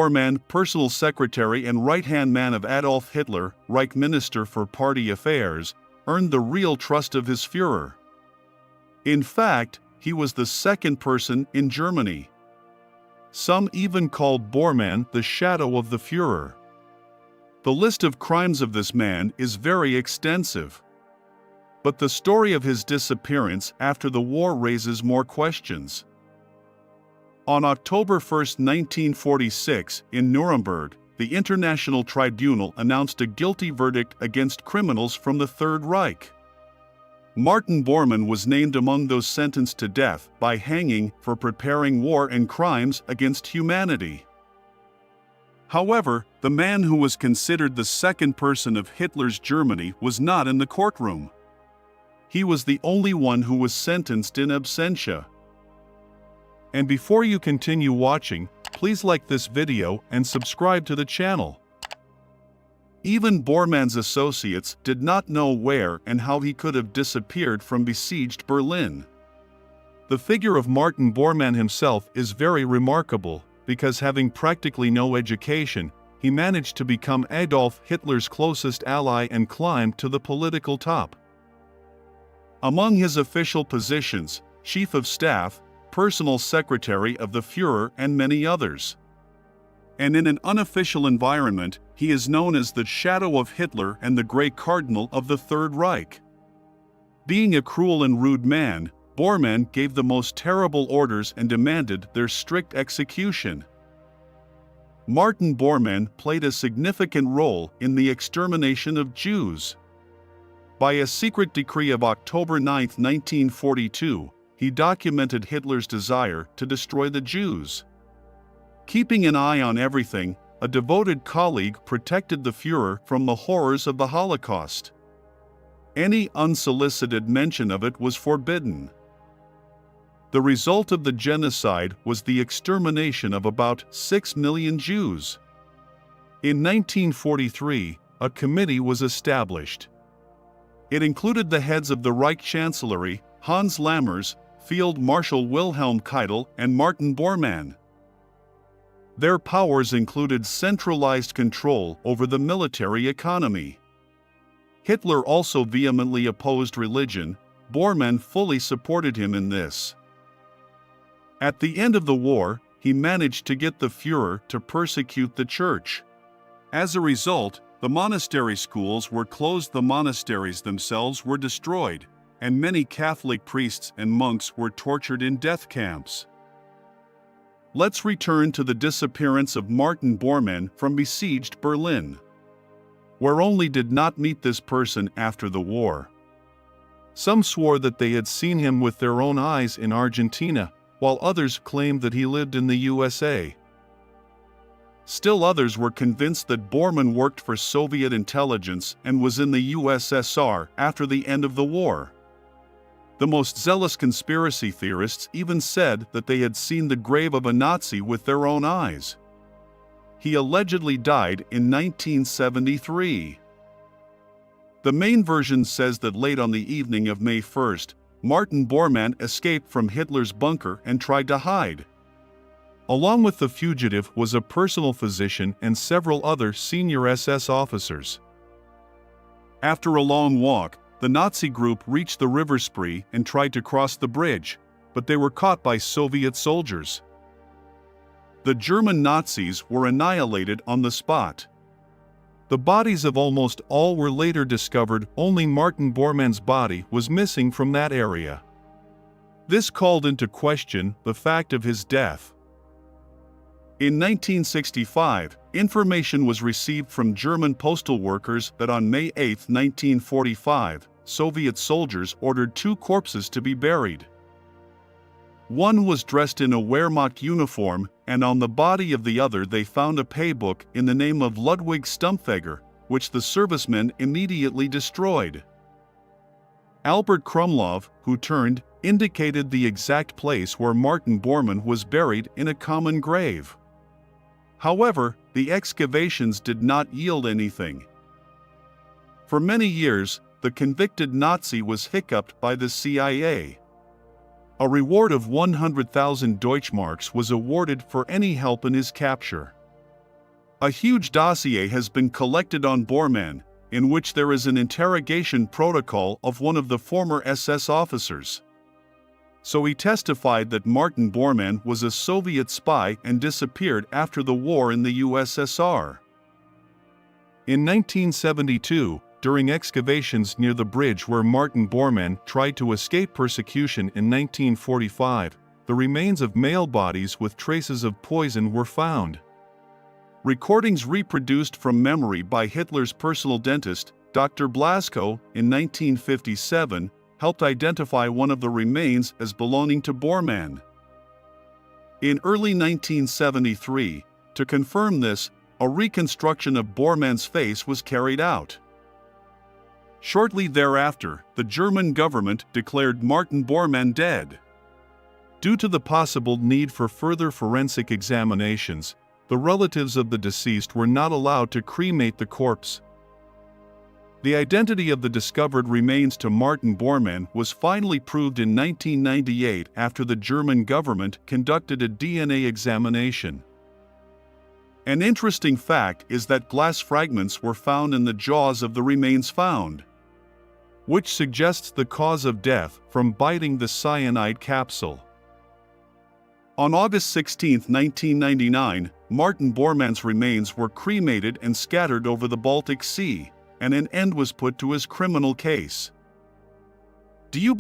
Bormann, personal secretary and right-hand man of Adolf Hitler, Reich Minister for Party Affairs, earned the real trust of his Führer. In fact, he was the second person in Germany. Some even called Bormann the shadow of the Führer. The list of crimes of this man is very extensive. But the story of his disappearance after the war raises more questions. On October 1, 1946, in Nuremberg, the International Tribunal announced a guilty verdict against criminals from the Third Reich. Martin Bormann was named among those sentenced to death by hanging for preparing war and crimes against humanity. However, the man who was considered the second person of Hitler's Germany was not in the courtroom. He was the only one who was sentenced in absentia. And before you continue watching, please like this video and subscribe to the channel. Even Bormann's associates did not know where and how he could have disappeared from besieged Berlin. The figure of Martin Bormann himself is very remarkable, because having practically no education, he managed to become Adolf Hitler's closest ally and climb to the political top. Among his official positions, Chief of Staff, Personal Secretary of the Führer and many others. And in an unofficial environment, he is known as the shadow of Hitler and the Grey Cardinal of the Third Reich. Being a cruel and rude man, Bormann gave the most terrible orders and demanded their strict execution. Martin Bormann played a significant role in the extermination of Jews. By a secret decree of October 9, 1942, he documented Hitler's desire to destroy the Jews. Keeping an eye on everything, a devoted colleague protected the Führer from the horrors of the Holocaust. Any unsolicited mention of it was forbidden. The result of the genocide was the extermination of about 6 million Jews. In 1943, a committee was established. It included the heads of the Reich Chancellery, Hans Lammers, Field Marshal Wilhelm Keitel, and Martin Bormann. Their powers included centralized control over the military economy. Hitler also vehemently opposed religion. Bormann fully supported him in this. At the end of the war, he managed to get the Führer to persecute the church. As a result, the monastery schools were closed, the monasteries themselves were destroyed, and many Catholic priests and monks were tortured in death camps. Let's return to the disappearance of Martin Bormann from besieged Berlin. Where only did not meet this person after the war. Some swore that they had seen him with their own eyes in Argentina, while others claimed that he lived in the USA. Still others were convinced that Bormann worked for Soviet intelligence and was in the USSR after the end of the war. The most zealous conspiracy theorists even said that they had seen the grave of a Nazi with their own eyes. He allegedly died in 1973. The main version says that late on the evening of May 1st, Martin Bormann escaped from Hitler's bunker and tried to hide. Along with the fugitive was a personal physician and several other senior SS officers. After a long walk, the Nazi group reached the river Spree and tried to cross the bridge, but they were caught by Soviet soldiers. The German Nazis were annihilated on the spot. The bodies of almost all were later discovered, only Martin Bormann's body was missing from that area. This called into question the fact of his death. In 1965, information was received from German postal workers that on May 8, 1945, Soviet soldiers ordered 2 corpses to be buried. One was dressed in a Wehrmacht uniform, and on the body of the other they found a paybook in the name of Ludwig Stumpfegger, which the servicemen immediately destroyed. Albert Krumlov, who turned, indicated the exact place where Martin Bormann was buried in a common grave. However, the excavations did not yield anything. For many years, the convicted Nazi was hiccuped by the CIA. A reward of 100,000 Deutschmarks was awarded for any help in his capture. A huge dossier has been collected on Bormann, in which there is an interrogation protocol of one of the former SS officers. So he testified that Martin Bormann was a Soviet spy and disappeared after the war in the USSR. In 1972, during excavations near the bridge where Martin Bormann tried to escape persecution in 1945, the remains of male bodies with traces of poison were found. Recordings reproduced from memory by Hitler's personal dentist, Dr. Blasko, in 1957, helped identify one of the remains as belonging to Bormann. In early 1973, to confirm this, a reconstruction of Bormann's face was carried out. Shortly thereafter, the German government declared Martin Bormann dead. Due to the possible need for further forensic examinations, the relatives of the deceased were not allowed to cremate the corpse. The identity of the discovered remains to Martin Bormann was finally proved in 1998 after the German government conducted a DNA examination. An interesting fact is that glass fragments were found in the jaws of the remains found, which suggests the cause of death from biting the cyanide capsule. On August 16, 1999, Martin Bormann's remains were cremated and scattered over the Baltic Sea, and an end was put to his criminal case. Do you